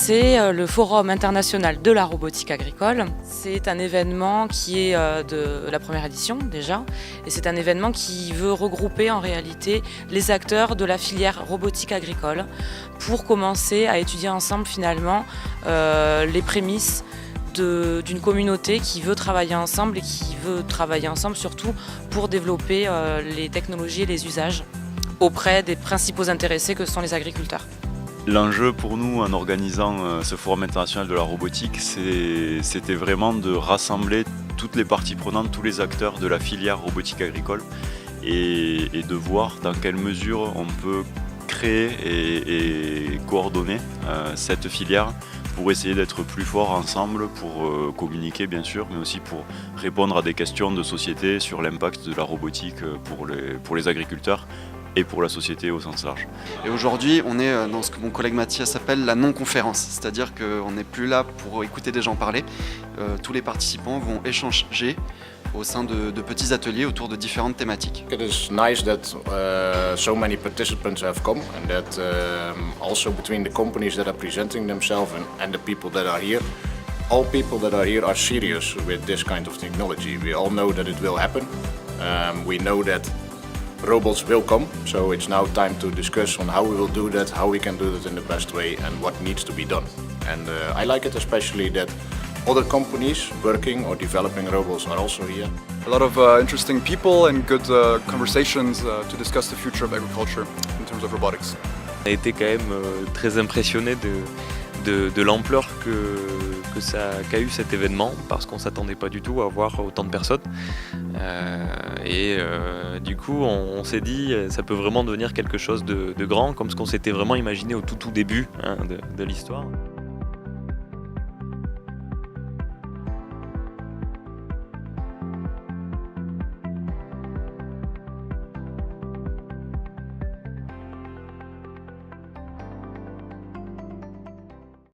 c'est le Forum international de la robotique agricole. C'est un événement qui est de la première édition déjà, et c'est un événement qui veut regrouper en réalité les acteurs de la filière robotique agricole pour commencer à étudier ensemble finalement les prémices d'une communauté qui veut travailler ensemble et qui veut travailler ensemble surtout pour développer les technologies et les usages auprès des principaux intéressés que sont les agriculteurs. L'enjeu pour nous en organisant ce forum international de la robotique, c'était vraiment de rassembler toutes les parties prenantes, tous les acteurs de la filière robotique agricole et de voir dans quelle mesure on peut créer et coordonner cette filière pour essayer d'être plus forts ensemble, pour communiquer bien sûr, mais aussi pour répondre à des questions de société sur l'impact de la robotique pour les agriculteurs et pour la société au sens large. Et aujourd'hui, on est dans ce que mon collègue Mathias appelle la non-conférence, c'est-à-dire qu'on n'est plus là pour écouter des gens parler. Tous les participants vont échanger au sein de petits ateliers autour de différentes thématiques. It is nice that so many participants have come and that also between the companies that are presenting themselves and the people that are here, all people that are here are serious with this kind of technology. We all know that it will happen. We know that robots will come, so it's now time to discuss on how we will do that, how we can do that in the best way and what needs to be done. And I like it especially that other companies working or developing robots are also here. A lot of interesting people and good conversations to discuss the future of agriculture in terms of robotics. On a été quand même très impressionné de l'ampleur qu'a eu cet événement, parce qu'on ne s'attendait pas du tout à voir autant de personnes. Du coup, on s'est dit ça peut vraiment devenir quelque chose de grand, comme ce qu'on s'était vraiment imaginé au tout début de l'histoire.